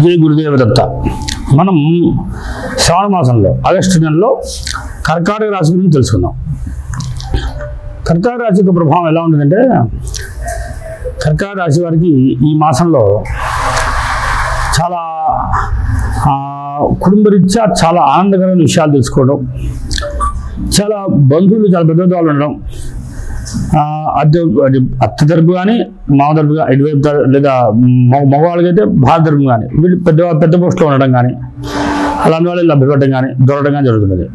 జై గురుదేవదత్త. మనం శ్రావణ మాసంలో ఆగస్టు నెలలో కర్కాటక రాశి గురించి తెలుసుకుందాం. కర్కాటక రాశి యొక్క ప్రభావం ఎలా ఉంటుందంటే, కర్కాటక రాశి వారికి ఈ మాసంలో చాలా కుటుంబరీత్యా చాలా ఆనందకరమైన విషయాలు తెలుసుకోవడం, చాలా బంధువులు చాలా పెద్ద వాళ్ళు ఉండడం, అత్త తరపు కానీ మామ తరపు ఇటువైపు లేదా మగవాళ్ళకైతే భార్య తరపు కానీ వీళ్ళు పెద్ద పోస్టులో ఉండడం కానీ అలాంటి వాళ్ళు లభ్యపడడం కానీ దొరకడం కానీ జరుగుతున్నది.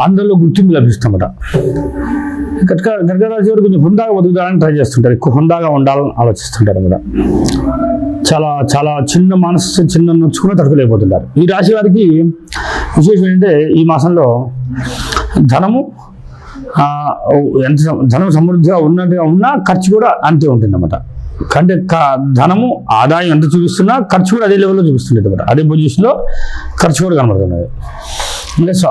అందరిలో గుర్తింపు లభిస్తుందన్నమాట. కర్కాటక రాశి వారు కొంచెం హుందాగా బతుకుతారని ట్రై చేస్తుంటారు, ఎక్కువ హుందాగా ఉండాలని ఆలోచిస్తుంటారు అన్నమాట. చాలా చాలా చిన్న మనసు చిన్న నొచ్చుకుని తట్టుకోలేకపోతుంటారు. ఈ రాశి వారికి విశేషం ఏంటంటే, ఈ మాసంలో ధనము ఎంత ధనం సమృద్ధిగా ఉన్నట్టుగా ఉన్నా ఖర్చు కూడా అంతే ఉంటుందన్నమాట. అంటే ధనము ఆదాయం ఎంత చూపిస్తున్నా ఖర్చు కూడా అదే లెవెల్లో చూపిస్తుంటుంది అన్నమాట. అదే పొజిషన్లో ఖర్చు కూడా కనబడుతున్నది.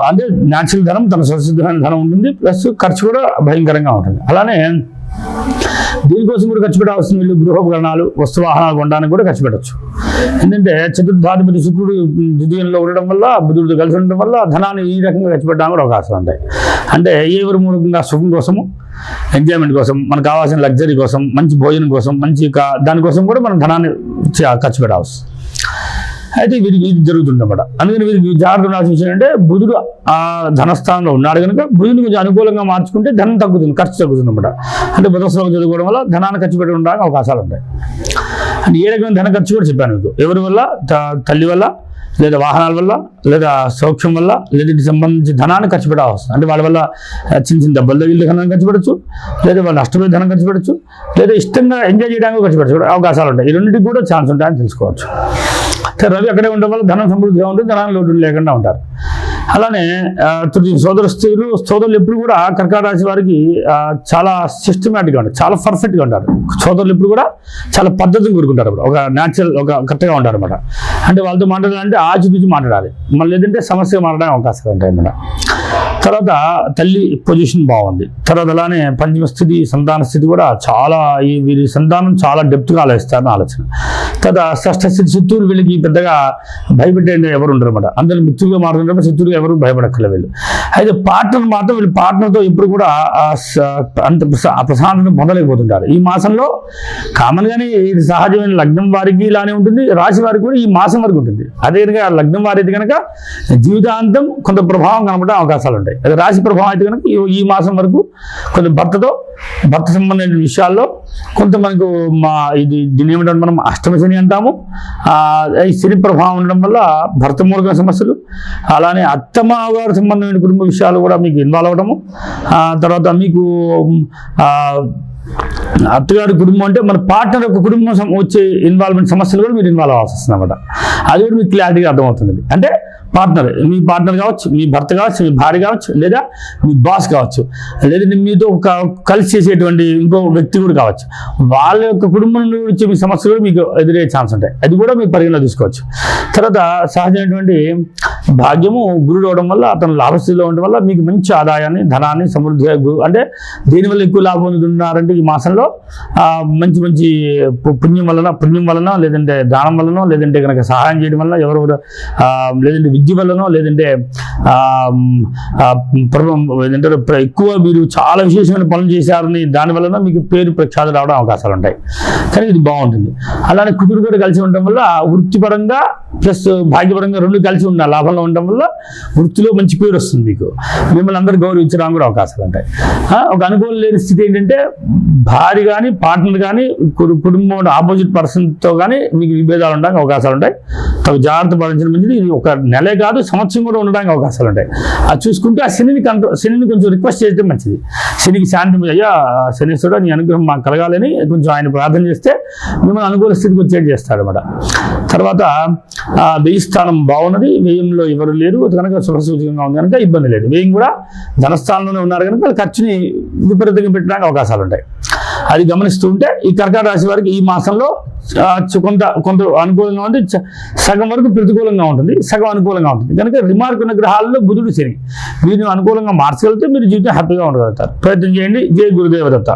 అంటే న్యాచురల్ ధనం తన స్వసిద్ధమైన ధనం ఉంటుంది, ప్లస్ ఖర్చు కూడా భయంకరంగా ఉంటుంది. అలానే దీనికోసం కూడా ఖర్చు పెట్టాల్సిన వీళ్ళు గృహోపకరణాలు వస్తువాహనాలు కొనడానికి కూడా ఖర్చు పెట్టచ్చు. ఎందుకంటే చతుర్థాధిపతి శుక్రుడు ద్వితీయంలో ఉండడం వల్ల, బుధుడితో కలిసి ఉండడం వల్ల ధనాన్ని ఈ రకంగా ఖర్చు పెట్టడానికి కూడా అవకాశాలు ఉంటాయి. అంటే ఎవరి మూలంగా సుఖం కోసము, ఎంజాయ్మెంట్ కోసం, మనకు కావాల్సిన లగ్జరీ కోసం, మంచి భోజనం కోసం, మంచి దానికోసం కూడా మనం ధనాన్ని ఖర్చు పెట్టాల్సి. అయితే వీరికి ఇది జరుగుతుందన్నమాట. అందుకని వీరికి జాగ్రత్త ఉండాల్సిన విషయం అంటే, బుధుడు ఆ ధనస్థానంలో ఉన్నాడు కనుక బుధుని కొంచెం అనుకూలంగా మార్చుకుంటే ధనం తగ్గుతుంది, ఖర్చు తగ్గుతుంది అన్నమాట. అంటే బుధ శ్లోకం చదువుకోవడం వల్ల ధనాన్ని ఖర్చు పెట్టడానికి అవకాశాలు ఉంటాయి. అంటే ఏ రకమైన ధన ఖర్చు కూడా చెప్పాను మీకు. ఎవరి వల్ల? తల్లి వల్ల, లేదా వాహనాల వల్ల, లేదా సౌఖ్యం వల్ల, లేదా వీటికి సంబంధించి ధనాన్ని ఖర్చు పెట్టాల్సి. అంటే వాళ్ళ వల్ల చిన్న చిన్న దెబ్బలు తగిలి ధనం ఖర్చు పెట్టచ్చు, లేదా వాళ్ళు నష్టపోయి ధనం ఖర్చు పెట్టచ్చు, లేదా ఇష్టంగా ఎంజాయ్ చేయడానికి ఖర్చు పెట్టచ్చు, అవకాశాలు ఉంటాయి. ఈ రెండింటికి కూడా ఛాన్స్ ఉంటాయని తెలుసుకోవచ్చు. రవి అక్కడే ఉండడం వల్ల ధనం సమృద్ధిగా ఉంటుంది, ధనాన్ని లోటు లేకుండా ఉంటారు. అలానే సోదరులు ఎప్పుడు కూడా కర్కాటక రాశి వారికి చాలా సిస్టమేటిక్గా ఉంటారు, చాలా పర్ఫెక్ట్గా ఉంటారు. సోదరులు ఎప్పుడు కూడా చాలా పద్ధతిని కోరుకుంటారు, ఒక న్యాచురల్ ఒక కరెక్ట్గా ఉంటారు అన్నమాట. అంటే వాళ్ళతో మాట్లాడాలంటే ఆచితూచి మాట్లాడాలి, మళ్ళీ లేదంటే సమస్యగా మాట్లాడడానికి అవకాశాలు ఉంటాయి అన్నమాట. తర్వాత తల్లి పొజిషన్ బాగుంది. తర్వాత అలానే పంచమ స్థితి, సంతాన స్థితి కూడా చాలా, వీరి సంతానం చాలా డెప్త్గా ఆలోచిస్తారని ఆలోచన. తర్వాత షష్ఠ స్థితి చిత్తూరు, వీళ్ళకి పెద్దగా భయపెట్టే ఎవరు ఉండరు అన్నమాట. అందరూ మిత్రులుగా మారుతుంటారు, చిత్తూరుగా ఎవరు భయపడక్కర్లేదు వీళ్ళు. అయితే పార్ట్నర్ మాత్రం వీళ్ళు పార్ట్నర్తో ఇప్పుడు కూడా అంత ప్రశాంతత పొందలేకపోతుంటారు. ఈ మాసంలో కామన్గానే ఇది సహజమైన లగ్నం వారికి ఇలానే ఉంటుంది, రాశి వారికి కూడా ఈ మాసం వరకు ఉంటుంది. అదే కనుక లగ్నం వారి అయితే కనుక జీవితాంతం కొంత ప్రభావం కనబడే అవకాశాలు ఉంటాయి. అదే రాశి ప్రభావం అయితే కనుక ఈ మాసం వరకు కొంత భర్త సంబంధించిన విషయాల్లో కొంత మనకు దీన్ని ఏమంటారు మనం అష్టమ శని అంటాము. ఈ శని ప్రభావం ఉండడం వల్ల భర్త మూలక సమస్యలు, అలానే అత్తమావగారు సంబంధమైన కుటుంబ విషయాలు కూడా మీకు ఇన్వాల్వ్ అవ్వడము. తర్వాత మీకు అత్తగారి కుటుంబం అంటే మన పార్ట్నర్ యొక్క కుటుంబం వచ్చే ఇన్వాల్వ్మెంట్ సమస్యలు కూడా మీరు ఇన్వాల్వ్ అవ్వాల్సి వస్తుంది అన్నమాట. అది కూడా మీకు క్లారిటీగా అర్థమవుతుంది. అంటే పార్ట్నర్, మీ పార్ట్నర్ కావచ్చు, మీ భర్త కావచ్చు, మీ భార్య కావచ్చు, లేదా మీ బాస్ కావచ్చు, లేదా మీతో కలిసి చేసేటువంటి ఇంకో వ్యక్తి కూడా కావచ్చు. వాళ్ళ యొక్క కుటుంబం నుండి వచ్చే మీ సమస్యలు కూడా మీకు ఎదురయ్యే ఛాన్స్ ఉంటాయి. అది కూడా మీరు పరిగణలో తీసుకోవచ్చు. తర్వాత సహజమైనటువంటి భాగ్యము గురుడు అవడం వల్ల, అతను లాభస్థితిలో ఉండడం వల్ల మీకు మంచి ఆదాయాన్ని, ధనాన్ని సమృద్ధిగా, అంటే దేనివల్ల ఎక్కువ లాభం పొందుతున్నారంటే ఈ మాసంలో మంచి మంచి పుణ్యం వలన, లేదంటే దానం వలన, లేదంటే కనుక సహాయం చేయడం వల్ల, ఎవరెవరు లేదంటే విద్య వల్లనో, లేదంటే ఎక్కువ మీరు చాలా విశేషమైన పనులు చేశారని దాని వలన మీకు పేరు ప్రఖ్యాత రావడం అవకాశాలు ఉంటాయి. కానీ ఇది బాగుంటుంది. అలానే కుదురు కూడా కలిసి ఉండడం వల్ల వృత్తిపరంగా ప్లస్ భాగ్యపరంగా రెండు కలిసి ఉన్న లాభంలో ఉండడం వల్ల వృత్తిలో మంచి పేరు వస్తుంది. మీకు మిమ్మల్ని అందరూ గౌరవించడానికి కూడా అవకాశాలు ఉంటాయి. ఒక అనుకూలం లేని స్థితి ఏంటంటే, భార్య కానీ పార్ట్నర్ కానీ కుటుంబం ఆపోజిట్ పర్సన్తో కానీ మీకు విభేదాలు ఉండడానికి అవకాశాలు ఉంటాయి. జాగ్రత్త పడించడం మంచిది. ఇది ఒక నెలే కాదు, సంవత్సరం కూడా ఉండడానికి అవకాశాలు ఉంటాయి. అది చూసుకుంటే ఆ శనిని కొంచెం రిక్వెస్ట్ చేయడం మంచిది. శనికి శాంతి, అయ్యా శనీశ్వరుడు నీ అనుగ్రహం మాకు కలగాలని కొంచెం ఆయన ప్రార్థన చేస్తే మిమ్మల్ని అనుకూల స్థితికి వచ్చేది చేస్తాడు అన్నమాట. తర్వాత వ్యయ స్థానం బాగున్నది, వ్యయంలో ఎవరు లేరు కనుక శుభసూచకంగా ఉంది కనుక ఇబ్బంది లేదు. వ్యయం కూడా ధనస్థానంలోనే ఉన్నారు కనుక ఖర్చుని విపరీతంగా పెట్టడానికి అవకాశాలు ఉంటాయి. అది గమనిస్తూ ఉంటే ఈ కర్కాటక రాశి వారికి ఈ మాసంలో కొంత అనుకూలంగా ఉంది, సగం వరకు ప్రతికూలంగా ఉంటుంది, సగం అనుకూలంగా ఉంటుంది. కనుక రిమార్క్ ఉన్న గ్రహాల్లో బుధుడు శని వీరిని అనుకూలంగా మార్చగలిగితే మీరు జీవితం హ్యాపీగా ఉండగలుగుతారు. ప్రయత్నం చేయండి. జై గురుదేవదత్త.